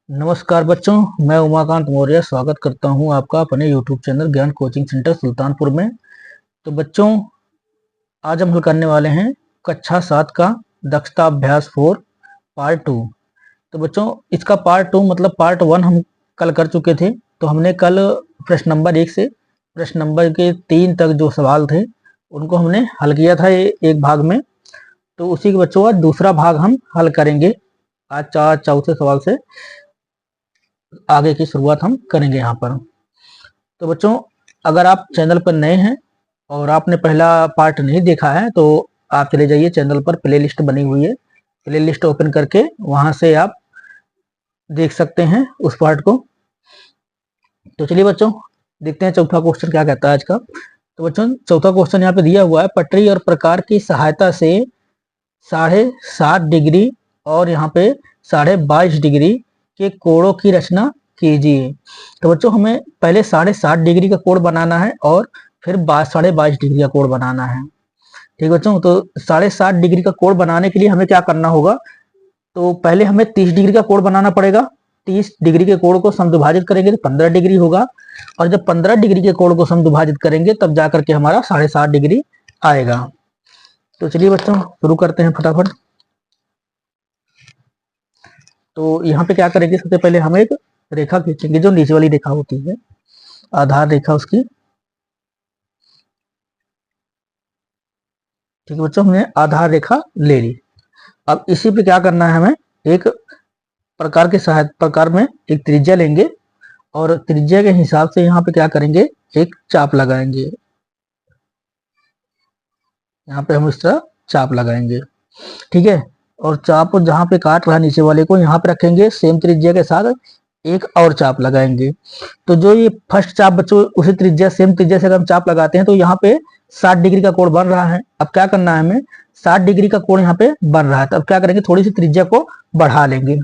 नमस्कार बच्चों, मैं उमाकांत मौर्य स्वागत करता हूं आपका अपने YouTube चैनल ज्ञान कोचिंग सेंटर सुल्तानपुर में। तो बच्चों, आज हम हल करने वाले हैं कक्षा 7 का दक्षता अभ्यास 4 पार्ट 2। तो बच्चों, इसका पार्ट 2 मतलब पार्ट 1 हम कल कर चुके थे। तो हमने कल प्रश्न नंबर 1 से प्रश्न नंबर के 3 तक जो सवाल थे उनको हमने हल किया था एक भाग में। तो उसी के बच्चों का दूसरा भाग हम हल करेंगे। आज चौथे सवाल से आगे की शुरुआत हम करेंगे यहाँ पर। तो बच्चों, अगर आप चैनल पर नए हैं और आपने पहला पार्ट नहीं देखा है तो आप चले जाइए, चैनल पर प्लेलिस्ट बनी हुई है, प्लेलिस्ट ओपन करके वहां से आप देख सकते हैं उस पार्ट को। तो चलिए बच्चों, देखते हैं चौथा क्वेश्चन क्या कहता है आज का। तो बच्चों, चौथा क्वेश्चन यहाँ पे दिया हुआ है, पटरी और प्रकार की सहायता से 7.5 डिग्री और यहाँ पे 22.5 डिग्री के कोणों की रचना कीजिए। तो बच्चों, हमें पहले 7.5 डिग्री का कोण बनाना है और फिर 22.5 डिग्री का कोण बनाना है। ठीक बच्चों, तो 7.5 डिग्री का कोण बनाने के लिए हमें क्या करना होगा? तो पहले हमें 30 डिग्री का कोण बनाना पड़ेगा। 30 डिग्री के कोण को समद्विभाजित करेंगे तो 15 डिग्री होगा, और जब 15 डिग्री के कोण को समद्विभाजित करेंगे तब जाकर के हमारा 7.5 डिग्री आएगा। तो चलिए बच्चों, शुरू करते हैं फटाफट। तो यहाँ पे क्या करेंगे, सबसे पहले हम एक रेखा खींचेंगे जो नीचे वाली रेखा होती है, आधार रेखा उसकी। ठीक है बच्चों, हमने आधार रेखा ले ली। अब इसी पे क्या करना है, हमें एक प्रकार के सहायता प्रकार में एक त्रिज्या लेंगे और त्रिज्या के हिसाब से यहाँ पे क्या करेंगे, एक चाप लगाएंगे। यहाँ पे हम इस तरह चाप लगाएंगे। ठीक है, और चाप जहाँ पे काट रहा है नीचे वाले को यहाँ पे रखेंगे, सेम त्रिज्या के साथ एक और चाप लगाएंगे। तो जो ये फर्स्ट चाप बच्चों उसी त्रिज्या सेम त्रिज्या से अगर हम चाप लगाते हैं तो यहाँ पे 60 डिग्री का कोण बन रहा है। अब क्या करना है हमें, 60 डिग्री का कोण यहाँ पे बन रहा है, तो अब क्या करेंगे, थोड़ी सी त्रिज्या को बढ़ा लेंगे।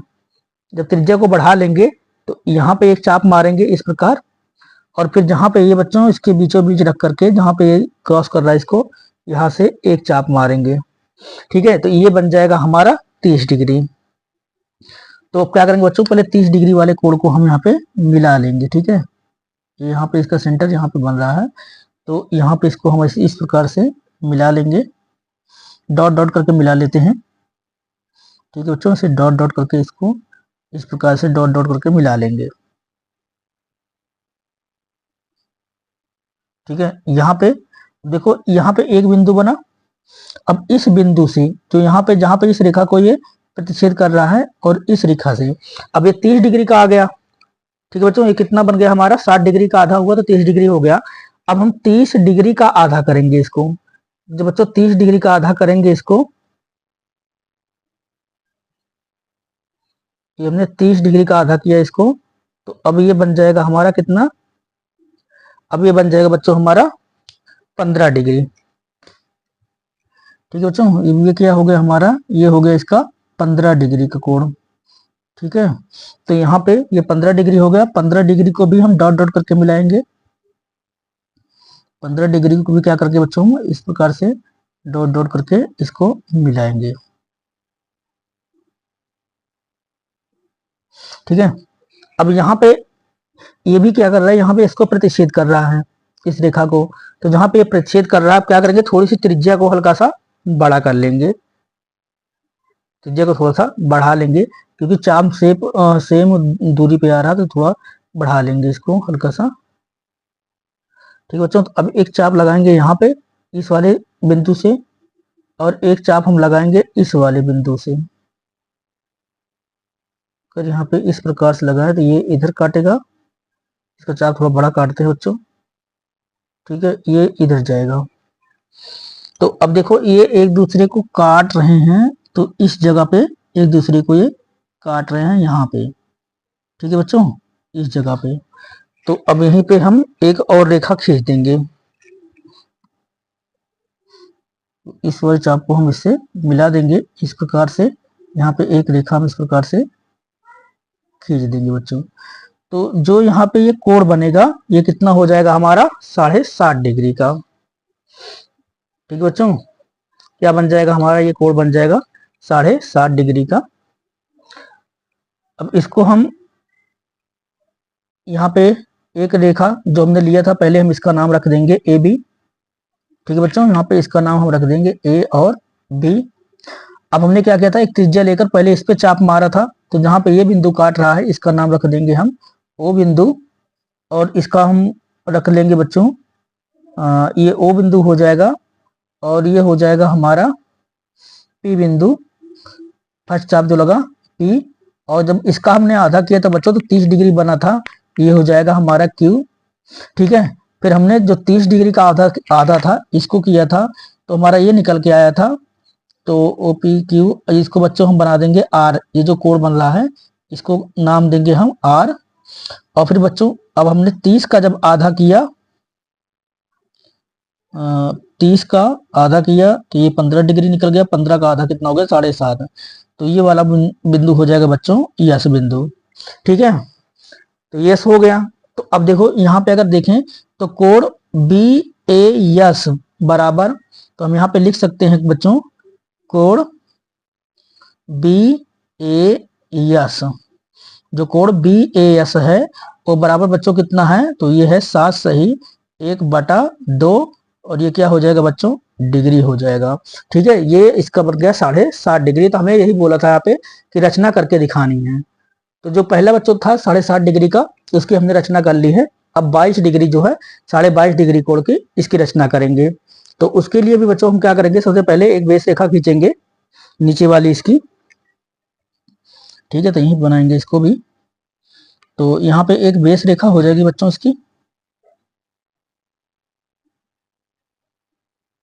जब त्रिज्या को बढ़ा लेंगे तो यहाँ पे एक चाप मारेंगे इस प्रकार, और फिर जहां पे ये बच्चों इसके बीचों बीच रख करके जहां पे ये क्रॉस कर रहा है इसको, यहाँ से एक चाप मारेंगे। ठीक है, तो ये बन जाएगा हमारा 30 डिग्री। तो अब क्या करेंगे बच्चों, पहले 30 डिग्री वाले कोण को हम यहाँ पे मिला लेंगे। ठीक है, यहाँ पे इसका सेंटर यहाँ पे बन रहा है, तो यहाँ पे इसको हम इस प्रकार से मिला लेंगे, डॉट डॉट करके मिला लेते हैं। ठीक है बच्चों, इसे डॉट डॉट करके इसको इस प्रकार से डॉट डॉट करके मिला लेंगे। ठीक है, यहाँ पे देखो, यहाँ पे एक बिंदु बना। अब इस बिंदु से जो यहाँ पे जहां पे इस रेखा को ये प्रतिच्छेद कर रहा है और इस रेखा से अब ये 30 डिग्री का आ गया। ठीक है बच्चों, ये कितना बन गया हमारा, 60 डिग्री का आधा हुआ तो 30 डिग्री हो गया। अब हम 30 डिग्री का आधा करेंगे इसको। जब बच्चों 30 डिग्री का आधा करेंगे इसको, ये हमने 30 डिग्री का आधा किया इसको, तो अब ये बन जाएगा हमारा कितना, अब ये बन जाएगा बच्चों हमारा 15 डिग्री। ठीक है बच्चों, ये क्या हो गया हमारा, ये हो गया इसका 15 डिग्री का कोण। ठीक है, तो यहाँ पे ये 15 डिग्री हो गया। 15 डिग्री को भी हम डॉट डॉट करके मिलाएंगे। 15 डिग्री को भी क्या करके बच्चों इस प्रकार से डॉट डॉट करके इसको मिलाएंगे। ठीक है, अब यहाँ पे ये भी क्या कर रहा है, यहाँ पे इसको प्रतिच्छेद कर रहा है इस रेखा को। तो जहां पे ये प्रतिच्छेद कर रहा है, आप क्या करेंगे, थोड़ी सी त्रिज्या को हल्का सा बड़ा कर लेंगे। त्रिज्या को थोड़ा सा बढ़ा लेंगे, क्योंकि चाप सेम दूरी पे आ रहा है, तो थोड़ा बढ़ा लेंगे इसको हल्का सा। ठीक है बच्चों, तो अब एक चाप लगाएंगे यहाँ पे इस वाले बिंदु से, और एक चाप हम लगाएंगे इस वाले बिंदु से। अगर यहाँ पे इस प्रकार से लगाए तो ये इधर काटेगा, इसका चाप थोड़ा बड़ा काटते हैं बच्चों। ठीक है, ये इधर जाएगा। तो अब देखो, ये एक दूसरे को काट रहे हैं, तो इस जगह पे एक दूसरे को ये काट रहे हैं यहाँ पे। ठीक है बच्चों, इस जगह पे। तो अब यहीं पे हम एक और रेखा खींच देंगे। इस वाले चाप को हम इससे मिला देंगे इस प्रकार से, यहाँ पे एक रेखा हम इस प्रकार से खींच देंगे बच्चों। तो जो यहाँ पे ये कोण बनेगा, ये कितना हो जाएगा हमारा, 7.5 डिग्री का। ठीक है बच्चों, क्या बन जाएगा हमारा, ये कोण बन जाएगा 7.5 डिग्री का। अब इसको हम यहाँ पे एक रेखा जो हमने लिया था पहले, हम इसका नाम रख देंगे ए बी। ठीक है बच्चों, यहाँ पे इसका नाम हम रख देंगे ए और बी। अब हमने क्या किया था, एक त्रिज्या लेकर पहले इस पे चाप मारा था, तो जहां पे ये बिंदु काट रहा है इसका नाम रख देंगे हम ओ बिंदु, और इसका हम रख लेंगे बच्चों ये ओ बिंदु हो जाएगा, और ये हो जाएगा हमारा पी बिंदु। फर्स्ट चाप जो लगा पी, और जब इसका हमने आधा किया था बच्चों तो 30 डिग्री बना था, ये हो जाएगा हमारा क्यू। ठीक है, फिर हमने जो 30 डिग्री का आधा आधा था इसको किया था, तो हमारा ये निकल के आया था। तो ओ पी क्यू, इसको बच्चों हम बना देंगे आर, ये जो कोण बन रहा है इसको नाम देंगे हम आर। और फिर बच्चों अब हमने 30 का जब आधा किया, 30 का आधा किया तो ये 15 डिग्री निकल गया, 15 का आधा कितना हो गया, 7.5। तो ये वाला बिंदु हो जाएगा बच्चों यस बिंदु। ठीक है, तो यस हो गया। तो अब देखो यहाँ पे अगर देखें तो कोण बी ए यस बराबर, तो हम यहाँ पे लिख सकते हैं बच्चों कोण बी ए यस, जो कोण बी ए एस है वो बराबर बच्चों कितना है, तो ये है 7 सही 1/2, और ये क्या हो जाएगा बच्चों डिग्री हो जाएगा। ठीक है, ये इसका बन गया 7.5 डिग्री। तो हमें यही बोला था यहाँ पे कि रचना करके दिखानी है। तो जो पहला बच्चों था 7.5 डिग्री का, उसकी हमने रचना कर ली है। अब 22 डिग्री जो है 22.5 डिग्री कोण की इसकी रचना करेंगे। तो उसके लिए भी बच्चों हम क्या करेंगे, सबसे पहले एक बेस रेखा खींचेंगे नीचे वाली इसकी। ठीक है, तो यही बनाएंगे इसको भी। तो यहाँ पे एक बेस रेखा हो जाएगी बच्चों इसकी।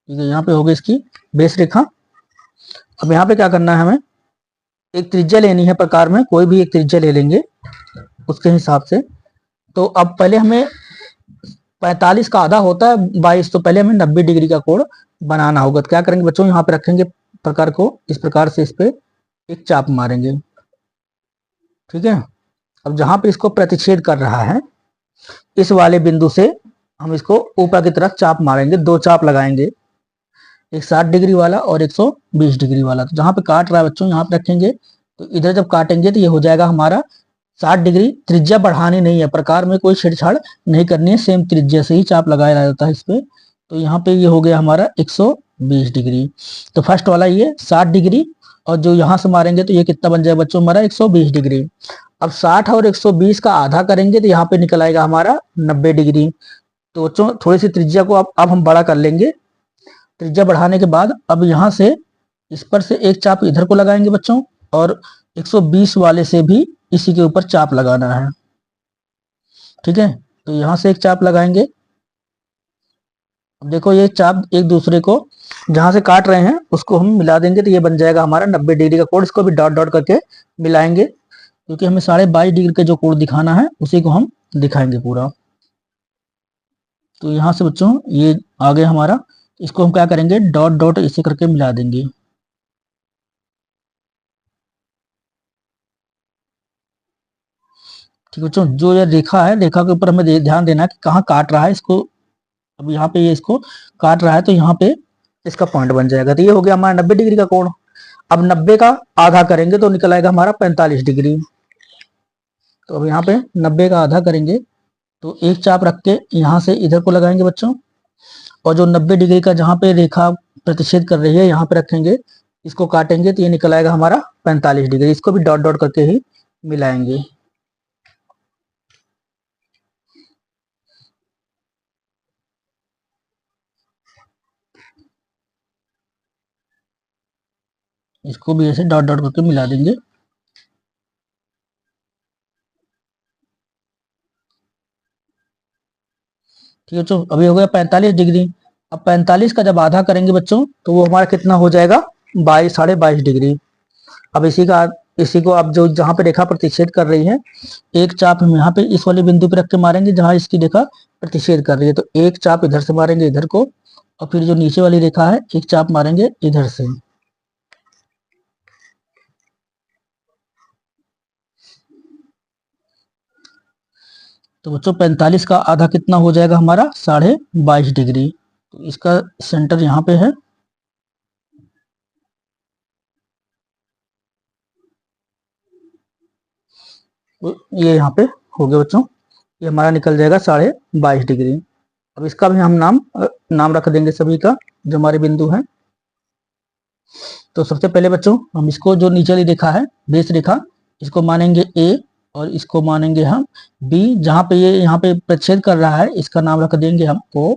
ठीक है, यहाँ पे होगी इसकी बेस रेखा। अब यहाँ पे क्या करना है, हमें एक त्रिज्या लेनी है प्रकार में, कोई भी एक त्रिज्या ले लेंगे उसके हिसाब से। तो अब पहले हमें 45 का आधा होता है 22, तो पहले हमें 90 डिग्री का कोण बनाना होगा। तो क्या करेंगे बच्चों, यहाँ पे रखेंगे प्रकार को इस प्रकार से, इस पे एक चाप मारेंगे। ठीक है, अब जहां पे इसको प्रतिच्छेद कर रहा है इस वाले बिंदु से हम इसको ऊपर की तरफ चाप मारेंगे, दो चाप लगाएंगे, एक 60 डिग्री वाला और 120 डिग्री वाला। तो जहां पे काट रहा है बच्चों यहाँ पे रखेंगे, तो इधर जब काटेंगे तो ये हो जाएगा हमारा 60 डिग्री। त्रिज्या बढ़ानी नहीं है, प्रकार में कोई छेड़छाड़ नहीं करनी है, सेम त्रिज्या से ही चाप लगाया जाता है इस पे। तो यहाँ पे ये हो गया हमारा 120 डिग्री। तो फर्स्ट वाला ये 60 डिग्री, और जो यहाँ से मारेंगे तो ये कितना बन जाएगा बच्चों हमारा 120 डिग्री। अब 60 और 120 का आधा करेंगे तो यहाँ पे निकल आएगा हमारा 90 डिग्री। तो बच्चों थोड़ी सी त्रिज्या को अब हम बड़ा कर लेंगे। त्रिज्या बढ़ाने के बाद अब यहाँ से इस पर से एक चाप इधर को लगाएंगे बच्चों, और 120 वाले से भी इसी के ऊपर चाप लगाना है। ठीक है, तो यहाँ से एक चाप लगाएंगे। अब देखो ये चाप एक दूसरे को जहां से काट रहे हैं उसको हम मिला देंगे, तो ये बन जाएगा हमारा 90 डिग्री का कोण। इसको भी डॉट डॉट करके मिलाएंगे, क्योंकि हमें 22.5 डिग्री का जो कोण दिखाना है उसी को हम दिखाएंगे पूरा। तो यहाँ से बच्चों ये आ गया हमारा, इसको हम क्या करेंगे डॉट डॉट इसे करके मिला देंगे। ठीक है बच्चों, जो ये रेखा है रेखा के ऊपर हमें ध्यान देना है कि कहाँ काट रहा है इसको। अब यहाँ पे ये इसको काट रहा है तो यहाँ पे इसका पॉइंट बन जाएगा। तो ये हो गया हमारा 90 डिग्री का कोण। अब 90 का आधा करेंगे तो निकल आएगा हमारा 45 डिग्री। तो अब यहाँ पे 90 का आधा करेंगे तो एक चाप रख के यहाँ से इधर को लगाएंगे बच्चों, और जो 90 डिग्री का जहाँ पे रेखा प्रतिच्छेद कर रही है यहाँ पे रखेंगे, इसको काटेंगे तो ये निकल आएगा हमारा 45 डिग्री। इसको भी डॉट डॉट करके ही मिलाएंगे। इसको भी ऐसे डॉट डॉट करके मिला देंगे। ठीक है बच्चों, अभी हो गया 45 डिग्री। अब 45 का जब आधा करेंगे बच्चों तो वो हमारा कितना हो जाएगा 22 डिग्री। अब इसी को अब जो जहां पे रेखा प्रतिच्छेद कर रही है, एक चाप हम यहाँ पे इस वाले बिंदु पे रख के मारेंगे जहां इसकी रेखा प्रतिच्छेद कर रही है। तो एक चाप इधर से मारेंगे इधर को, और फिर जो नीचे वाली रेखा है एक चाप मारेंगे इधर से। तो बच्चों 45 का आधा कितना हो जाएगा हमारा 22.5 डिग्री। तो इसका सेंटर यहाँ पे है। तो ये यहाँ पे हो गया बच्चों, ये हमारा निकल जाएगा 22.5 डिग्री। अब इसका भी हम नाम रख देंगे सभी का जो हमारे बिंदु हैं। तो सबसे पहले बच्चों हम इसको जो नीचे वाली रेखा है बेस रेखा, इसको मानेंगे ए और इसको मानेंगे हम बी। जहां पे ये यहाँ पे प्रच्छेद कर रहा है इसका नाम रख देंगे हम ओ।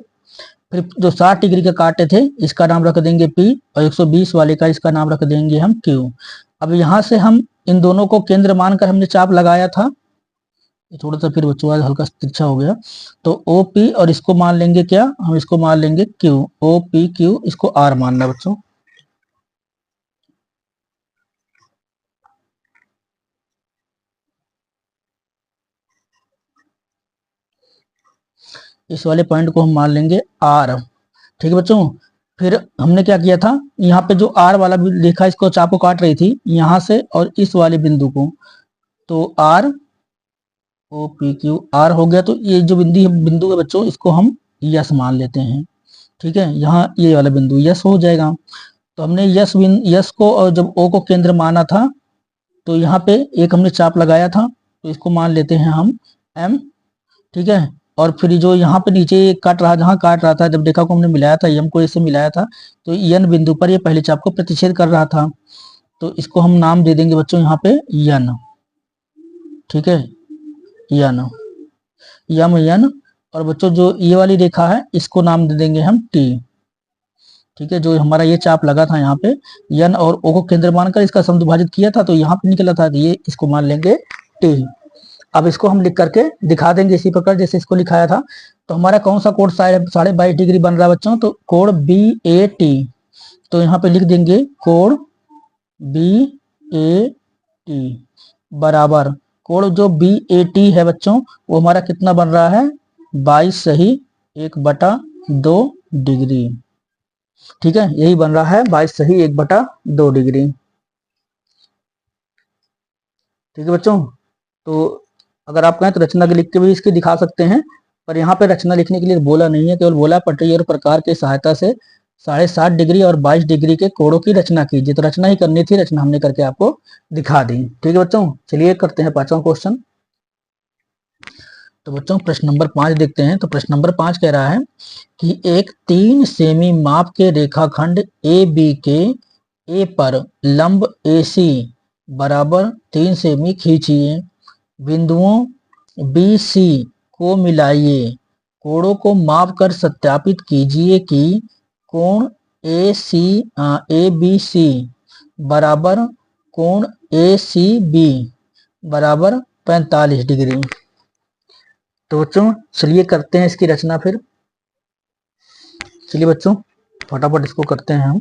फिर जो 60 डिग्री का काटे थे इसका नाम रख देंगे पी और 120 वाले का इसका नाम रख देंगे हम क्यू। अब यहाँ से हम इन दोनों को केंद्र मानकर हमने चाप लगाया था, थोड़ा सा फिर बच्चों हल्का तिरछा हो गया, तो ओ पी और इसको मान लेंगे क्या, हम इसको मान लेंगे क्यू, ओ पी क्यू, इसको आर मानना बच्चों। इस वाले पॉइंट को हम मान लेंगे आर। ठीक है बच्चों। फिर हमने क्या किया था, यहाँ पे जो आर वाला रेखा इसको चाप काट रही थी यहाँ से और इस वाले बिंदु को, तो R O P Q R हो गया। तो ये जो बिंदु है बच्चों इसको हम यस मान लेते हैं। ठीक है, यहाँ ये वाला बिंदु यस हो जाएगा। तो हमने यस को और जब ओ को केंद्र माना था तो यहाँ पे एक हमने चाप लगाया था, तो इसको मान लेते हैं हम एम। ठीक है, और फिर जो यहाँ पे नीचे काट रहा, जहाँ काट रहा था, जब रेखा को हमने मिलाया था एम को इससे मिलाया था, तो एन बिंदु पर ये पहले चाप को प्रतिच्छेद कर रहा था, तो इसको हम नाम दे देंगे बच्चों यहाँ पे एन। ठीक है, एन यम एन। और बच्चों जो ये वाली रेखा है इसको नाम दे देंगे हम टी। ठीक है, जो हमारा ये चाप लगा था यहाँ पे एन और ओ को केंद्र मानकर इसका समद्विभाजित किया था, तो यहाँ पे निकला था, तो ये इसको मान लेंगे टी। अब इसको हम लिख करके दिखा देंगे इसी प्रकार जैसे इसको लिखाया था। तो हमारा कौन सा कोण 22.5 डिग्री बन रहा है बच्चों, तो कोण बी ए टी। तो यहाँ पे लिख देंगे कोण बी ए टी बराबर कोण जो बी ए टी है बच्चों वो हमारा कितना बन रहा है, 22 सही 1/2 डिग्री। ठीक है, यही बन रहा है 22 सही 1/2 डिग्री। ठीक है बच्चों, तो अगर आप कहें तो रचना लिख के भी इसकी दिखा सकते हैं, पर यहाँ पे रचना लिखने के लिए बोला नहीं है, केवल बोला पटरी और प्रकार की सहायता से 7.5 डिग्री और 22 डिग्री के कोणों की रचना कीजिए। तो रचना ही करनी थी, रचना हमने करके आपको दिखा दी। ठीक है बच्चों, चलिए करते हैं 5वां क्वेश्चन। तो बच्चों प्रश्न नंबर 5 देखते हैं। तो प्रश्न नंबर 5 कह रहा है कि एक 3 सेमी माप के रेखाखंड ए बी के ए पर लंब ए सी बराबर 3 सेमी खींचिए, बिंदुओं बी सी को मिलाइए, कोणों को माप कर सत्यापित कीजिए कि कोण ए बी सी बराबर कोण ए सी बी बराबर 45 डिग्री। तो बच्चों चलिए करते हैं इसकी रचना फिर। चलिए बच्चों फटाफट इसको करते हैं हम।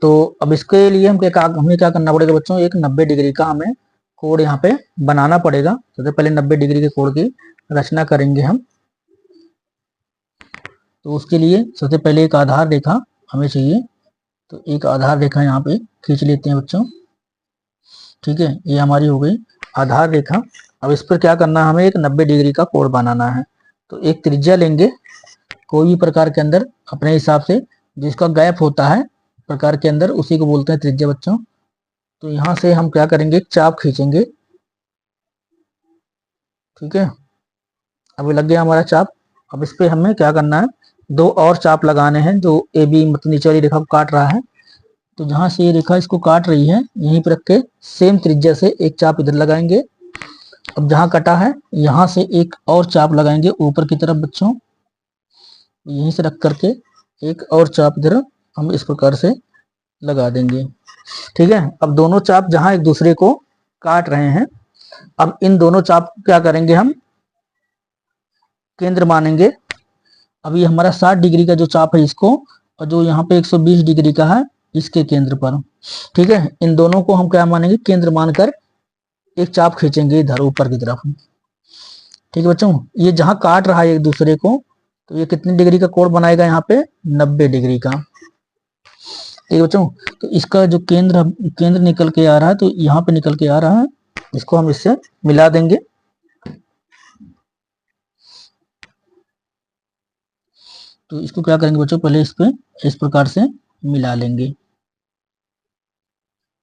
तो अब इसके लिए हमें क्या करना पड़ेगा बच्चों, एक 90 डिग्री का हमें कोण यहाँ पे बनाना पड़ेगा। सबसे पहले 90 डिग्री के कोण की रचना करेंगे हम। तो उसके लिए सबसे पहले एक आधार रेखा हमें चाहिए, तो एक आधार रेखा यहाँ पे खींच लेते हैं बच्चों। ठीक है, ये हमारी हो गई आधार रेखा। अब इस पर क्या करना है, हमें एक 90 डिग्री का कोण बनाना है। तो एक त्रिज्या लेंगे कोई भी प्रकार के अंदर अपने हिसाब से, जिसका गैप होता है प्रकार के अंदर उसी को बोलते हैं त्रिज्या बच्चों। तो यहाँ से हम क्या करेंगे, एक चाप खींचेंगे। ठीक है, अब लग गया हमारा चाप। अब इस पे हमें क्या करना है, 2 और चाप लगाने हैं जो ए बी मतलब नीचे वाली रेखा को काट रहा है। तो जहां से ये रेखा इसको काट रही है यहीं पर रख के सेम त्रिज्या से एक चाप इधर लगाएंगे। अब जहां कटा है यहां से एक और चाप लगाएंगे ऊपर की तरफ बच्चों, यहीं से रख करके एक और चाप इधर हम इस प्रकार से लगा देंगे। ठीक है, अब दोनों चाप जहां एक दूसरे को काट रहे हैं, अब इन दोनों चाप क्या करेंगे, हम केंद्र मानेंगे। अब ये हमारा 60 डिग्री का जो चाप है इसको, और जो यहाँ पे 120 डिग्री का है इसके केंद्र पर। ठीक है, इन दोनों को हम क्या मानेंगे, केंद्र मानकर एक चाप खींचेंगे इधर ऊपर की तरफ। ठीक है बच्चों, ये जहां काट रहा है एक दूसरे को, तो ये कितनी डिग्री का कोण बनाएगा, यहाँ पे 90 डिग्री का। ठीक है बच्चों, तो इसका जो केंद्र निकल के आ रहा है, तो यहाँ पे निकल के आ रहा है, इसको हम इससे मिला देंगे। तो इसको क्या करेंगे बच्चों, पहले इस पे इस प्रकार से मिला लेंगे।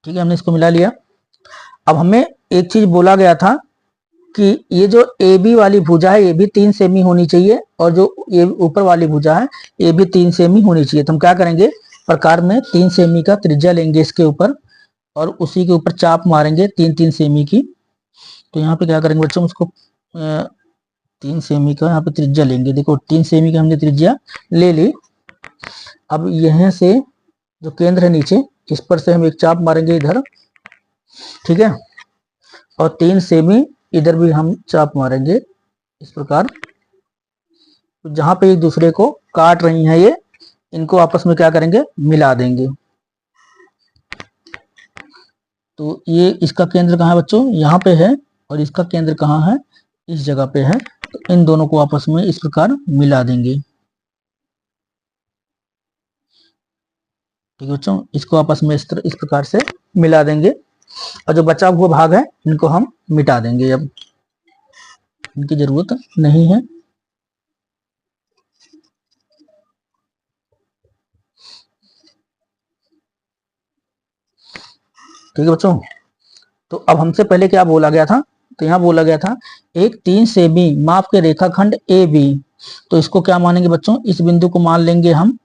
ठीक है, हमने इसको मिला लिया। अब हमें एक चीज बोला गया था कि ये जो ए बी वाली भुजा है ये भी 3 सेमी होनी चाहिए, और जो ये ऊपर वाली भुजा है ये भी 3 सेमी होनी चाहिए। तो हम क्या करेंगे, प्रकार में 3 सेमी का त्रिज्या लेंगे इसके ऊपर, और उसी के ऊपर चाप मारेंगे 3-3 सेमी की। तो यहाँ पे क्या करेंगे बच्चों, उसको 3 सेमी का यहाँ पे त्रिज्या लेंगे। देखो 3 सेमी का हमने त्रिज्या ले ली। अब यहाँ से जो केंद्र है नीचे, इस पर से हम एक चाप मारेंगे इधर, ठीक है, और 3 सेमी इधर भी हम चाप मारेंगे इस प्रकार। तो जहां पे एक दूसरे को काट रही हैं ये, इनको आपस में क्या करेंगे, मिला देंगे। तो ये इसका केंद्र कहाँ है बच्चों, यहाँ पे है, और इसका केंद्र कहाँ है, इस जगह पे है। तो इन दोनों को आपस में इस प्रकार मिला देंगे। ठीक है बच्चों, इसको आपस में इस प्रकार से मिला देंगे, और जो बचा हुआ भाग है इनको हम मिटा देंगे, अब इनकी जरूरत नहीं है। ठीक है बच्चों, तो अब हमसे पहले क्या बोला गया था, तो यहाँ बोला गया था एक 3 सेमी माप के रेखाखंड ए बी। तो इसको क्या मानेंगे बच्चों, इस बिंदु को मान लेंगे हम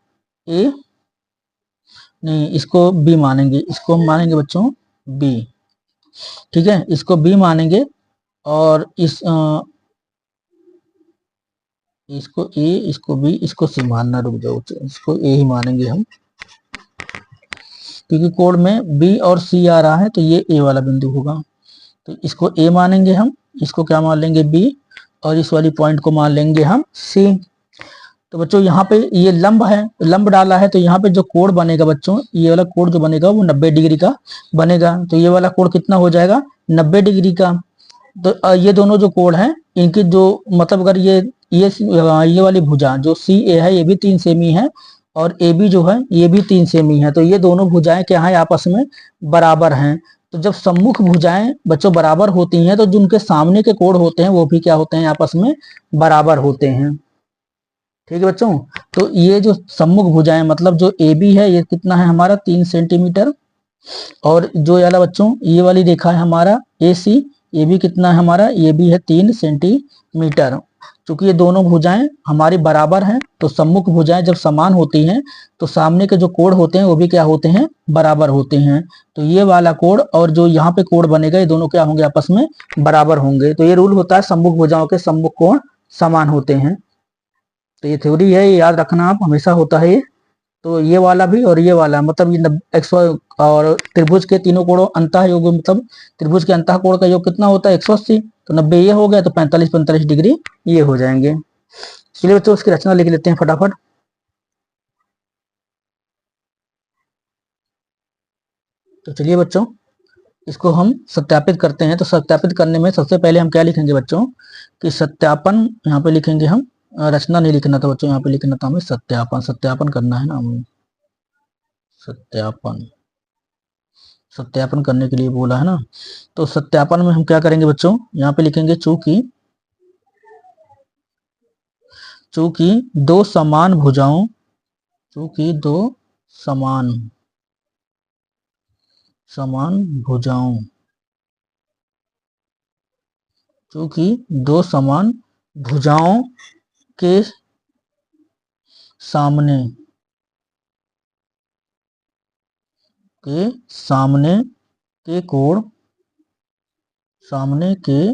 ए, नहीं इसको बी मानेंगे, इसको हम मानेंगे बच्चों बी। ठीक है, इसको बी मानेंगे, और इसको ए, इसको बी, इसको सी मानना, रुक जाओ, इसको ए ही मानेंगे हम, क्योंकि कोड में बी और सी आ रहा है, तो ये ए वाला बिंदु होगा। तो इसको ए मानेंगे हम, इसको क्या मान लेंगे बी, और इस वाली पॉइंट को मान लेंगे हम सी। तो बच्चों यहाँ पे ये लंब है, लंब डाला है, तो यहाँ पे जो कोण बनेगा बच्चों, ये वाला कोण जो बनेगा वो 90 डिग्री का बनेगा। तो ये वाला कोण कितना हो जाएगा, 90 डिग्री का। तो ये दोनों जो कोण है इनकी जो मतलब, अगर ये वाली भुजा जो सी ए है ये भी 3 सेमी है, और ए बी जो है ये भी 3 सेमी है। तो ये दोनों भुजाएं क्या है, आपस में बराबर हैं। तो जब सम्मुख भुजाएं बच्चों बराबर होती हैं, तो जो उनके सामने के कोण होते हैं वो भी क्या होते हैं, आपस में बराबर होते हैं। ठीक है बच्चों, तो ये जो सम्मुख भुजाएं मतलब जो ए बी है ये कितना है हमारा 3 सेंटीमीटर, और जो वाला बच्चों ये वाली रेखा है हमारा ए सी, ये भी कितना है हमारा, ये भी है 3 सेंटीमीटर। चूंकि ये दोनों भुजाएं हमारी बराबर हैं, तो सम्मुख भुजाएं जब समान होती हैं तो सामने के जो कोण होते हैं वो भी क्या होते हैं, बराबर होते हैं। तो ये वाला कोण और जो यहाँ पे कोण बनेगा ये दोनों क्या होंगे, आपस में बराबर होंगे। तो ये रूल होता है सम्मुख भुजाओं के सम्मुख कोण समान होते हैं। तो ये थ्योरी है, ये याद रखना आप, हमेशा होता है ये। तो ये वाला भी और ये वाला मतलब ये एक्स और त्रिभुज के तीनों कोणों अंतः योग, मतलब त्रिभुज के अंतः कोण का योग कितना होता है 180। तो 90 ये हो गया, तो 45-45 डिग्री ये हो जाएंगे। चलिए बच्चों उसकी रचना लिख लेते हैं फटाफट। तो चलिए बच्चों इसको हम सत्यापित करते हैं। तो सत्यापित करने में सबसे पहले हम क्या लिखेंगे बच्चों, कि सत्यापन, यहाँ पे लिखेंगे हम, रचना नहीं लिखना था बच्चों, यहाँ पे लिखना था हमें सत्यापन, सत्यापन करना है ना हमें, सत्यापन, सत्यापन करने के लिए बोला है ना। तो सत्यापन में हम क्या करेंगे बच्चों, यहाँ पे लिखेंगे चूंकि दो समान भुजाओं, चूंकि दो समान भुजाओं, चूंकि दो समान भुजाओं के सामने के कोण, सामने के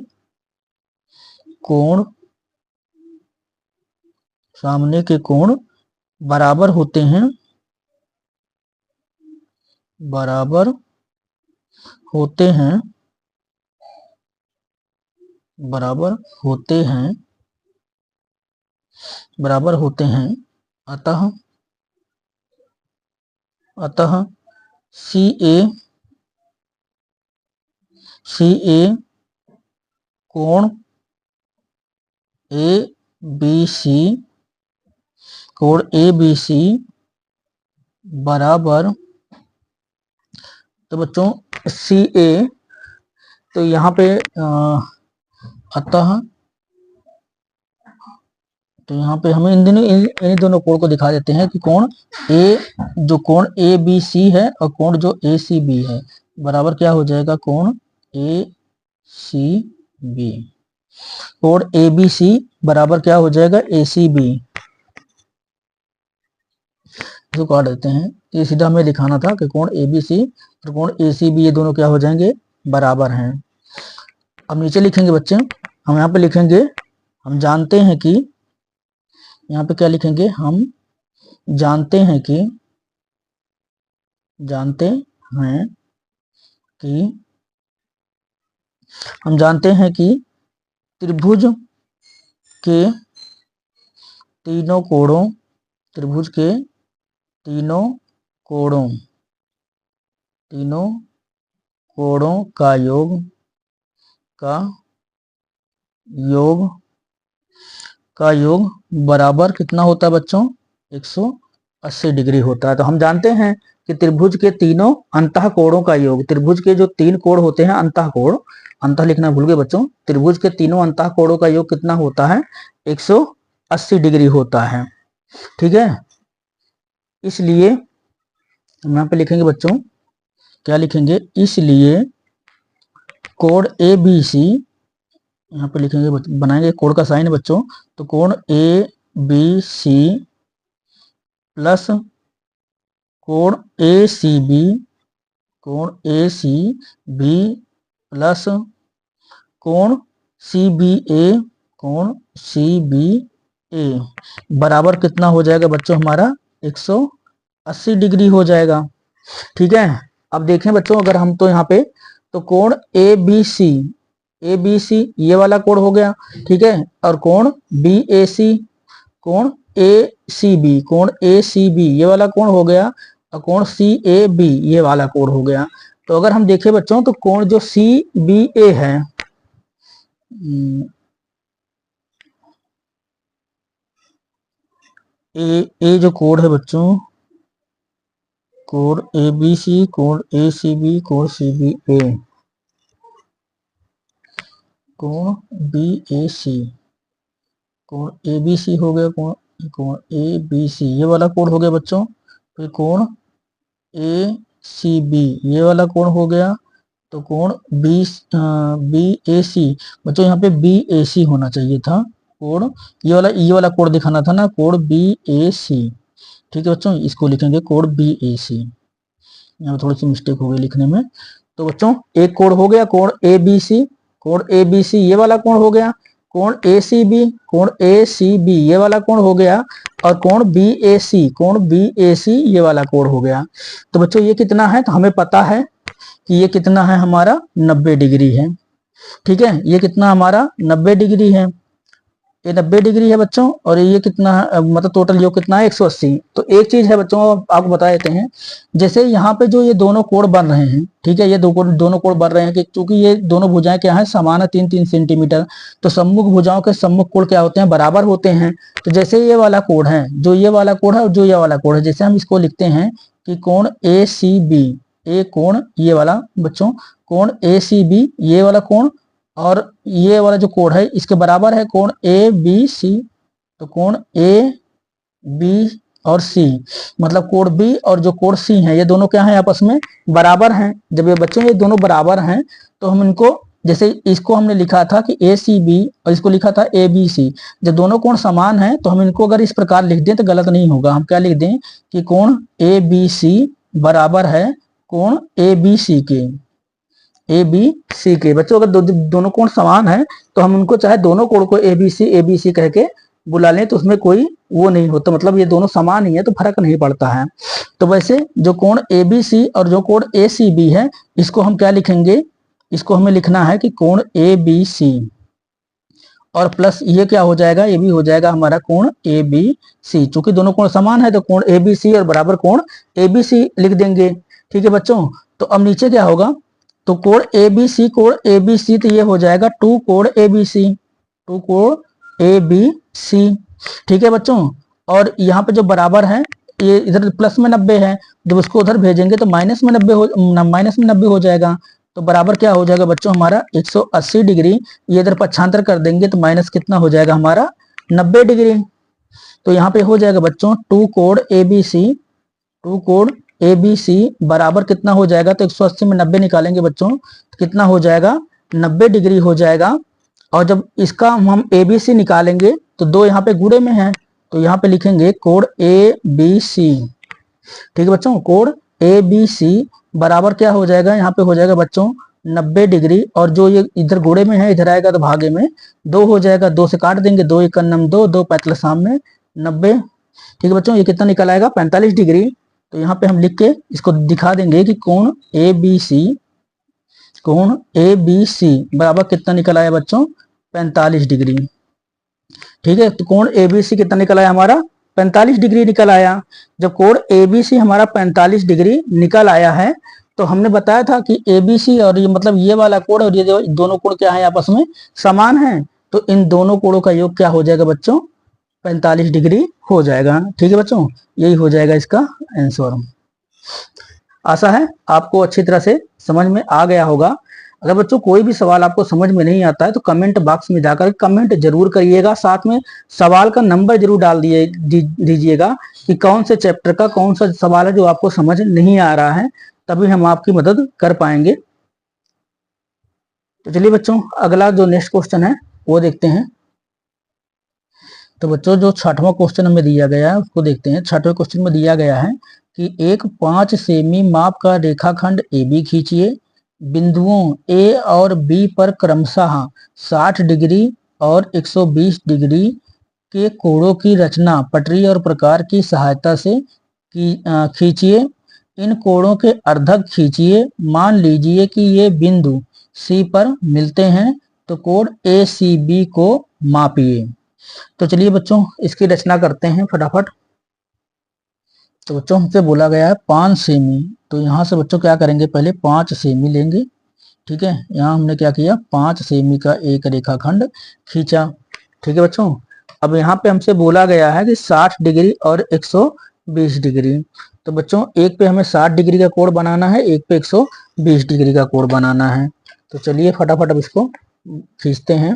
कोण, सामने के कोण बराबर होते हैं, बराबर होते हैं, बराबर होते हैं, बराबर होते हैं। अतः सी ए कोण ए बी सी, कोण ए बी सी बराबर, तो बच्चों सी ए, तो यहाँ पे अतः, तो यहाँ पे हमें इन दोनों कोण को दिखा देते हैं कि कोण ए, जो कोण ए बी सी है और कोण जो ए सी बी है, बराबर क्या हो जाएगा, कोण ए सी बी। कोण ए बी सी बराबर क्या हो जाएगा, ए सी बी। इसको काट देते हैं, ये सीधा हमें दिखाना था कि कोण ए बी सी और कोण ए सी बी ये दोनों क्या हो जाएंगे, बराबर हैं। अब नीचे लिखेंगे बच्चे, हम यहाँ पे लिखेंगे हम जानते हैं कि, यहाँ पे क्या लिखेंगे, हम जानते हैं कि हम जानते हैं कि त्रिभुज के तीनों कोणों, त्रिभुज के तीनों कोणों का योग बराबर कितना होता है बच्चों, 180 डिग्री होता है। तो हम जानते हैं कि त्रिभुज के तीनों अंतः कोणों का योग, त्रिभुज के जो तीन कोण होते हैं अंतः कोण, अंतः लिखना भूल गए बच्चों, त्रिभुज के तीनों अंतः कोणों का योग कितना होता है, 180 डिग्री होता है। ठीक है, इसलिए हम यहाँ पे लिखेंगे बच्चों, क्या लिखेंगे, इसलिए कोण ए बी सी, यहाँ पे लिखेंगे, बनाएंगे कोण का साइन है बच्चों, तो कोण ए बी सी प्लस कोण ए सी बी, कोण ए सी बी प्लस कोण सी बी ए, कोण सी बी ए बराबर कितना हो जाएगा बच्चों, हमारा 180 डिग्री हो जाएगा। ठीक है, अब देखें बच्चों, अगर हम तो यहाँ पे तो कोण A B C, A B C ये वाला कोण हो गया, ठीक है, और कोण बी ए सी, कोण ए सी बी, कोण ए सी बी ये वाला कोण हो गया, और कोण सी ए बी ये वाला कोण हो गया। तो अगर हम देखें बच्चों, तो कोण जो सी बी ए है, ए जो कोण है बच्चों, कोण ए बी सी, कोण ए सी बी, कोण सी बी ए, कोण बी ए सी, कोण ए बी सी हो गया, कोण ए बी सी ये वाला कोण हो गया बच्चों, फिर कोण ए सी बी ये वाला कोण हो गया, तो कोण बी ए सी बच्चों, यहाँ पे बी ए सी होना चाहिए था, कोण ये वाला कोण दिखाना था ना, कोण बी ए सी। ठीक है बच्चों, इसको लिखेंगे कोण बी ए सी, यहाँ थोड़ी सी मिस्टेक हो गई लिखने में। तो बच्चों एक कोण हो गया कोण ए बी सी, कोण ए बी सी ये वाला कोण हो गया, कोण ए सी बी, कोण ए सी बी ये वाला कोण हो गया, और कोण बी ए सी, कोण बी ए सी ये वाला कोण हो गया। तो बच्चों ये कितना है, तो हमें पता है कि ये कितना है, हमारा 90 डिग्री है। ठीक है, ये कितना हमारा 90 डिग्री है, ये 90 डिग्री है बच्चों, और ये कितना है, मतलब टोटल योग कितना है, 180। तो एक चीज है बच्चों, आपको बता देते हैं, जैसे यहाँ पे जो ये दोनों कोण बन रहे हैं, ठीक है, ये दोनों कोण बन रहे हैं कि चूंकि ये दोनों भुजाएं क्या है, समान है 3-3 सेंटीमीटर, तो सम्मुख भुजाओं के सम्मुख कोण क्या होते हैं, बराबर होते हैं। तो जैसे ये वाला कोण है, जो ये वाला कोण है और जो ये वाला कोण है, जैसे हम इसको लिखते हैं कि कोण ए सी बी, ए कोण ये वाला बच्चों, कोण ए सी बी ये वाला कोण, और ये वाला जो कोण है इसके बराबर है कोण ए बी सी। तो कोण ए बी और सी, मतलब कोण बी और जो कोण सी है ये दोनों क्या है, आपस में बराबर हैं। जब ये बच्चों ये दोनों बराबर हैं, तो हम इनको, जैसे इसको हमने लिखा था कि ए सी बी और इसको लिखा था ए बी सी, जब दोनों कोण समान हैं तो हम इनको अगर इस प्रकार लिख दें तो गलत नहीं होगा। हम क्या लिख दें कि कोण ए बी सी बराबर है कोण ए बी सी के, ए बी सी के। बच्चों अगर दोनों कोण समान है तो हम उनको चाहे दोनों कोण को ए बी सी कह के बुला लें तो उसमें कोई वो नहीं होता, मतलब ये दोनों समान ही है तो फर्क नहीं पड़ता है। तो वैसे जो कोण ए बी सी और जो कोण ए सी बी है, इसको हम क्या लिखेंगे, इसको हमें लिखना है कि कोण ए बी सी, और प्लस ये क्या हो जाएगा, ये भी हो जाएगा हमारा कोण ए बी सी। चूंकि दोनों कोण समान है तो कोण ए बी सी और बराबर कोण ए बी सी लिख देंगे। ठीक है बच्चों, तो अब नीचे क्या होगा, तो कोण ए बी सी, कोण ए बी सी, तो ये हो जाएगा 2 कोण ए बी सी, 2 कोण ए बी सी। ठीक है बच्चों, और यहाँ पे जो बराबर है, ये इधर प्लस में 90 है, जब उसको उधर भेजेंगे तो माइनस में 90 हो जाएगा। तो बराबर क्या हो जाएगा बच्चों, हमारा 180 डिग्री। ये इधर पक्षांतर कर देंगे तो माइनस कितना हो जाएगा, हमारा 90 डिग्री। तो यहाँ पे हो जाएगा बच्चों 2 कोण ए बी सी, 2 कोण ए बी सी बराबर कितना हो जाएगा, तो 180 में 90 निकालेंगे बच्चों तो कितना हो जाएगा, 90 डिग्री हो जाएगा। और जब इसका हम ए बी सी निकालेंगे तो दो यहाँ पे गुणे में है, तो यहाँ पे लिखेंगे कोण ए बी सी। ठीक है बच्चों, कोण ए बी सी बराबर क्या हो जाएगा, यहाँ पे हो जाएगा बच्चों 90 डिग्री, और जो ये इधर गुणे में है इधर आएगा तो भागे में 2 हो जाएगा, 2 से काट देंगे, 2 1 नम 2, 2 पैंतालीस सामने 90। ठीक है बच्चों, ये कितना निकल आएगा 45 डिग्री। तो यहाँ पे हम लिख के इसको दिखा देंगे कि कोण ए बी सी, कोण ए बी सी बराबर कितना निकल आया बच्चों 45 डिग्री। ठीक है, तो कोण ए बी सी कितना निकल आया हमारा 45 डिग्री निकल आया। जब कोण ए बी सी हमारा 45 डिग्री निकल आया है तो हमने बताया था कि ए बी सी और ये मतलब ये वाला कोण और ये दोनों कोण क्या है आपस में समान है, तो इन दोनों कोणों का योग क्या हो जाएगा बच्चों 45 डिग्री हो जाएगा। ठीक है बच्चों, यही हो जाएगा इसका आंसर। आशा है आपको अच्छी तरह से समझ में आ गया होगा। अगर बच्चों कोई भी सवाल आपको समझ में नहीं आता है तो कमेंट बॉक्स में जाकर कमेंट जरूर करिएगा, साथ में सवाल का नंबर जरूर डाल दीजिएगा कि कौन से चैप्टर का कौन सा सवाल है जो आपको समझ नहीं आ रहा है, तभी हम आपकी मदद कर पाएंगे। तो चलिए बच्चों, अगला जो नेक्स्ट क्वेश्चन है वो देखते हैं। तो बच्चों जो 6वां क्वेश्चन हमें दिया गया है उसको देखते हैं। 6वें क्वेश्चन में दिया गया है कि एक 5 सेमी माप का रेखाखंड ए बी खींचिए, बिंदुओं ए और बी पर क्रमशः 60 डिग्री और 120 डिग्री के कोणों की रचना पटरी और प्रकार की सहायता से खींचिए। इन कोणों के अर्धक खींचिए। मान लीजिए कि ये बिंदु सी पर मिलते हैं, तो कोण ए सी बी को मापिए। तो चलिए बच्चों इसकी रचना करते हैं फटाफट। तो बच्चों हमसे बोला गया है 5 सेमी, तो यहाँ से बच्चों क्या करेंगे, पहले 5 सेमी लेंगे। ठीक है, यहाँ हमने क्या किया 5 सेमी का एक रेखाखंड खींचा। ठीक है बच्चों, अब यहाँ पे हमसे बोला गया है कि 60 डिग्री और 120 डिग्री। तो बच्चों एक पे हमें 60 डिग्री का कोण बनाना है, एक पे 120 डिग्री का कोण बनाना है। तो चलिए फटाफट अब इसको खींचते हैं।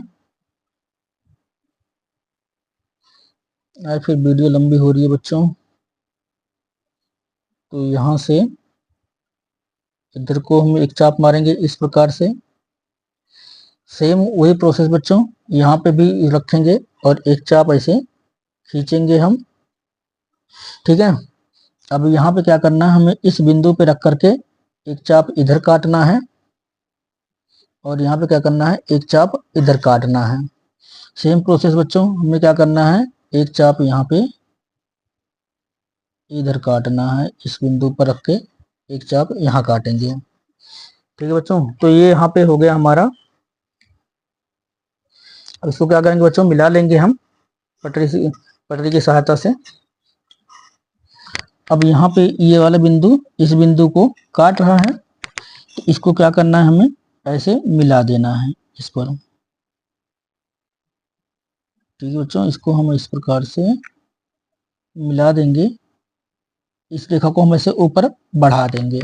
फिर वीडियो लंबी हो रही है बच्चों, तो यहाँ से इधर को हम एक चाप मारेंगे इस प्रकार से। सेम वही प्रोसेस बच्चों यहाँ पे भी रखेंगे और एक चाप ऐसे खींचेंगे हम। ठीक है, अब यहाँ पे क्या करना है, हमें इस बिंदु पे रख करके एक चाप इधर काटना है और यहाँ पे क्या करना है, एक चाप इधर काटना है। सेम प्रोसेस बच्चों हमें क्या करना है, एक चाप यहाँ पे इधर काटना है, इस बिंदु पर रख के एक चाप यहाँ काटेंगे। ठीक है बच्चों, तो ये यहाँ पे हो गया हमारा। अब इसको क्या करेंगे बच्चों, मिला लेंगे हम पटरी की सहायता से। अब यहाँ पे ये वाला बिंदु इस बिंदु को काट रहा है, तो इसको क्या करना है, हमें ऐसे मिला देना है इस पर। ठीक है बच्चों, इसको हम इस प्रकार से मिला देंगे, इस रेखा को हम ऐसे ऊपर बढ़ा देंगे।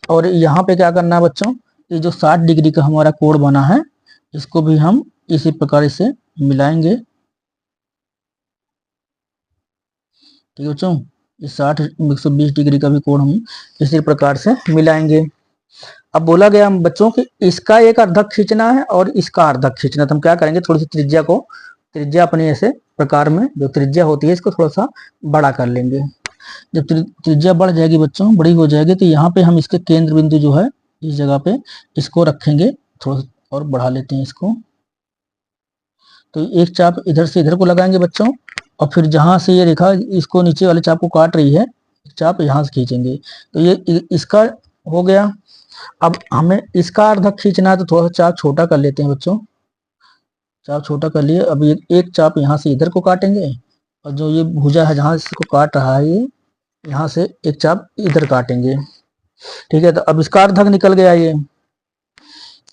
और यहाँ पे क्या करना है बच्चों, ये जो 60 डिग्री का हमारा कोण बना है इसको भी हम इसी प्रकार से मिलाएंगे। ठीक है बच्चों, इस 60 120 डिग्री का भी कोण हम इसी प्रकार से मिलाएंगे। अब बोला गया बच्चों कि इसका एक अर्धक खींचना है और इसका अर्धक खींचना, तो हम क्या करेंगे, थोड़ी सी त्रिज्या अपनी ऐसे प्रकार में जो त्रिज्या होती है इसको थोड़ा सा बड़ा कर लेंगे। जब त्रिज्या बढ़ जाएगी बच्चों, बड़ी हो जाएगी, तो यहाँ पे हम इसके केंद्र बिंदु जो है इस जगह पे इसको रखेंगे। थोड़ा और बढ़ा लेते हैं इसको। तो एक चाप इधर से इधर को लगाएंगे बच्चों, और फिर जहां से ये रेखा इसको नीचे वाले चाप को काट रही है, चाप यहाँ से खींचेंगे। तो ये इसका हो गया। अब हमें इसका अर्धक खींचना है, तो थोड़ा सा चाप छोटा कर लेते हैं बच्चों। चाप छोटा कर लिए। अब ये एक चाप यहाँ से इधर को काटेंगे, और जो ये भुजा है जहां इसको काट रहा है ये यहाँ से एक चाप इधर काटेंगे। ठीक है, तो अब इसका अर्धक निकल गया ये।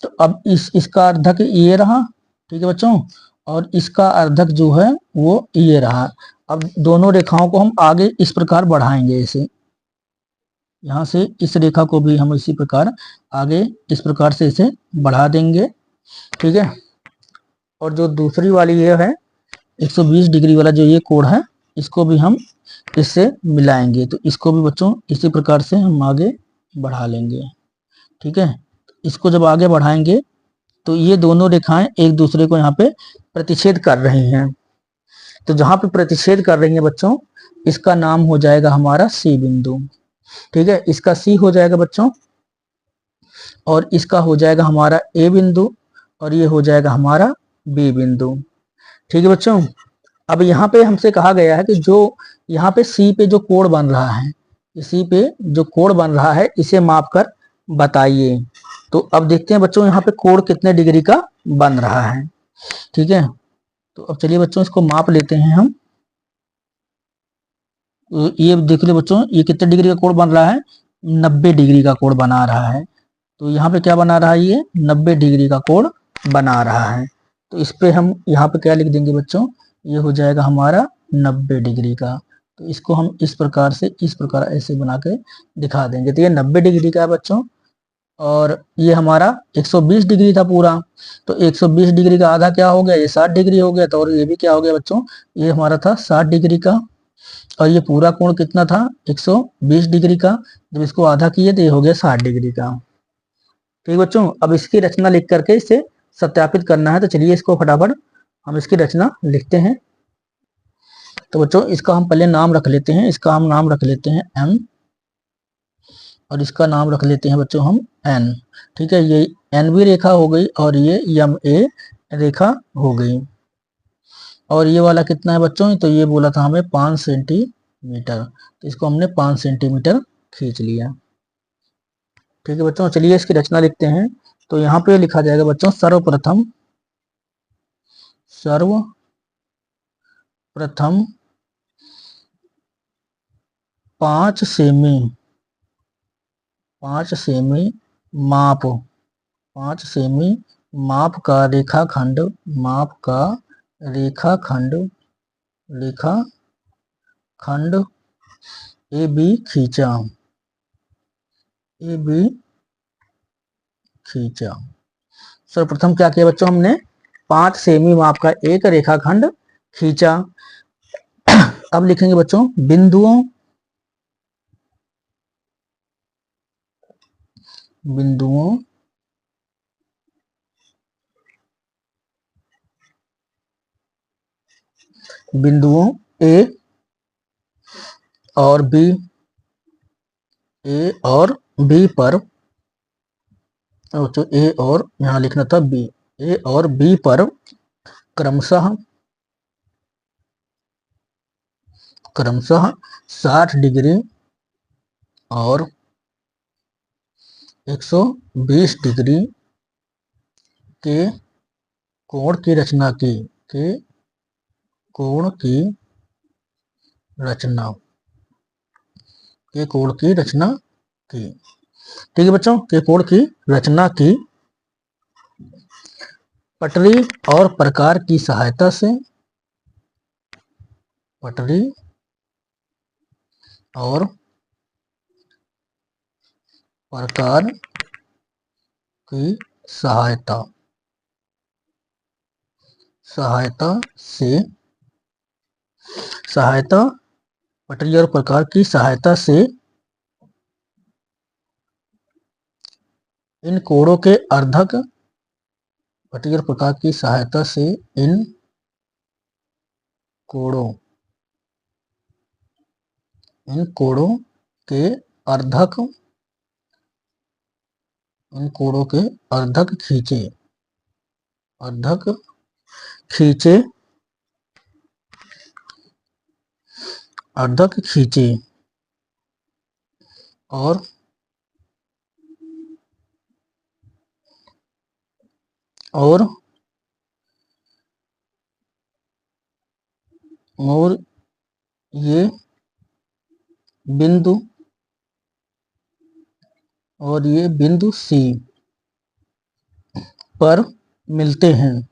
तो अब इसका अर्धक ये रहा। ठीक है बच्चों, और इसका अर्धक जो है वो ये रहा। अब दोनों रेखाओं को हम आगे इस प्रकार बढ़ाएंगे ऐसे, यहाँ से इस रेखा को भी हम इसी प्रकार आगे इस प्रकार से इसे बढ़ा देंगे। ठीक है, और जो दूसरी वाली ये है 120 डिग्री वाला जो ये कोण है इसको भी हम इससे मिलाएंगे। तो इसको भी बच्चों इसी प्रकार से हम आगे बढ़ा लेंगे। ठीक है, इसको जब आगे बढ़ाएंगे तो ये दोनों रेखाएं एक दूसरे को यहाँ पे प्रतिच्छेद कर रही हैं। तो जहां पे प्रतिच्छेद कर रही हैं बच्चों, इसका नाम हो जाएगा हमारा सी बिंदु। ठीक है, इसका सी हो जाएगा बच्चों, और इसका हो जाएगा हमारा ए बिंदु, और ये हो जाएगा हमारा बी बिंदु। ठीक है बच्चों, अब यहाँ पे हमसे कहा गया है कि जो यहाँ पे सी पे जो कोण बन रहा है, सी पे जो कोण बन रहा है इसे माप कर बताइए। तो अब देखते हैं बच्चों यहाँ पे कोण कितने डिग्री का बन रहा है। ठीक है, तो अब चलिए बच्चों इसको माप लेते हैं हम। तो ये देख लो बच्चों, ये कितने डिग्री का कोण बन रहा है, 90 डिग्री का कोण बना रहा है। तो यहाँ पे क्या बना रहा है, ये 90 डिग्री का कोण बना रहा है। तो इस पे हम यहाँ पे क्या लिख देंगे बच्चों, ये हो जाएगा हमारा 90 डिग्री का। तो इसको हम इस प्रकार से, इस प्रकार ऐसे बना के दिखा देंगे। तो ये 90 डिग्री का है बच्चों, और ये हमारा 120 डिग्री था पूरा। तो 120 डिग्री का आधा क्या हो गया, ये 60 डिग्री हो गया। तो और ये भी क्या हो गया बच्चों, ये हमारा था 60 डिग्री का, और ये पूरा कोण कितना था, 120 डिग्री का। जब इसको आधा किए तो ये हो गया 60 डिग्री का। ठीक बच्चों, अब इसकी रचना लिख करके इसे सत्यापित करना है। तो चलिए इसको फटाफट हम इसकी रचना लिखते हैं। तो बच्चों इसका हम पहले नाम रख लेते हैं, इसका हम नाम रख लेते हैं एम, और इसका नाम रख लेते हैं बच्चों हम एन। ठीक है, ये एन भी रेखा हो गई, और ये एम ए रेखा हो गई। और ये वाला कितना है बच्चों, तो ये बोला था हमें 5 सेंटीमीटर। तो इसको हमने 5 सेंटीमीटर खींच लिया। ठीक है बच्चों, चलिए इसकी रचना लिखते हैं। तो यहाँ पे लिखा जाएगा बच्चों, सर्वप्रथम 5 सेमी माप, 5 सेमी माप का रेखाखंड, रेखाखंड ए बी खींचा, सर्वप्रथम क्या किया बच्चों, हमने 5 सेमी माप का एक रेखाखंड खींचा। अब लिखेंगे बच्चों बिंदुओं ए और बी पर, ए और यहां लिखना था बी, ए और बी पर क्रमशः 60 डिग्री और 120 डिग्री के कोण की रचना की, कोण की रचना की। ठीक है बच्चों, के कोण की रचना की। पटरी और प्रकार की सहायता से, पटरी और प्रकार की सहायता पटरी और प्रकार की सहायता से इन कोणों के अर्धक, पटरी और प्रकार की सहायता से इन कोणों के अर्धक, खींचे और ये बिंदु सी पर मिलते हैं,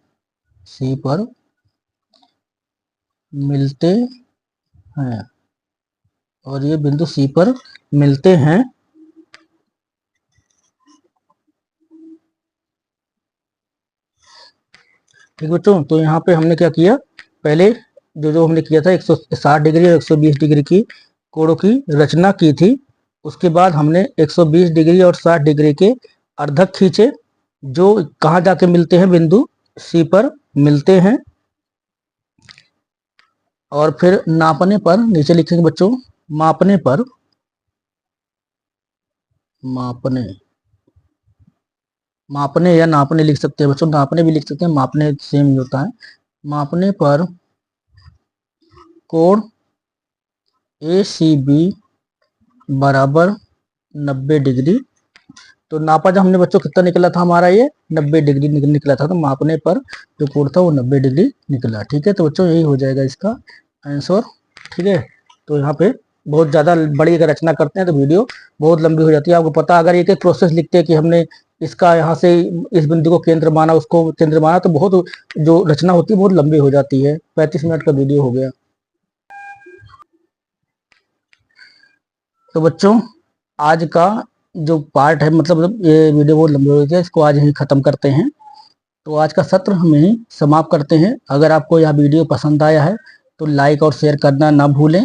और ये बिंदु सी पर मिलते हैं। ठीक बच्चों, तो यहाँ पे हमने क्या किया, पहले जो हमने किया था 160 डिग्री और 120 डिग्री की कोणों की रचना की थी। उसके बाद हमने 120 डिग्री और 60 डिग्री के अर्धक खींचे, जो कहाँ जाके मिलते हैं, बिंदु सी पर मिलते हैं। और फिर नापने पर नीचे लिखेंगे बच्चों, मापने पर, मापने, मापने या नापने लिख सकते हैं बच्चों, नापने भी लिख सकते हैं, मापने सेम ही होता है। मापने पर कोण ACB बराबर 90 डिग्री। तो नापा जब हमने बच्चों कितना निकला था हमारा, ये 90 डिग्री निकला था। तो मापने पर जो कोण था वो 90 डिग्री निकला। ठीक है, तो बच्चों यही हो जाएगा इसका आंसर। ठीक है, तो यहाँ पे बहुत ज़्यादा बड़ी अगर रचना करते हैं तो वीडियो बहुत लंबी हो जाती है। आपको पता, अगर एक एक प्रोसेस लिखते हैं कि हमने इसका यहाँ से इस बिंदु को केंद्र माना, उसको केंद्र माना, तो बहुत जो रचना होती है बहुत लंबी हो जाती है। 35 मिनट का वीडियो हो गया। तो बच्चों आज का जो पार्ट है, मतलब ये वीडियो बहुत लंबी हो गई है, इसको आज यहीं ख़त्म करते हैं। तो आज का सत्र हम यहीं समाप्त करते हैं। अगर आपको यह वीडियो पसंद आया है तो लाइक और शेयर करना ना भूलें।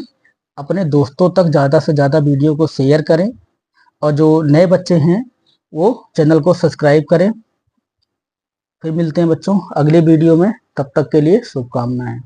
अपने दोस्तों तक ज़्यादा से ज़्यादा वीडियो को शेयर करें, और जो नए बच्चे हैं वो चैनल को सब्सक्राइब करें। फिर मिलते हैं बच्चों अगले वीडियो में, तब तक के लिए शुभकामनाएं।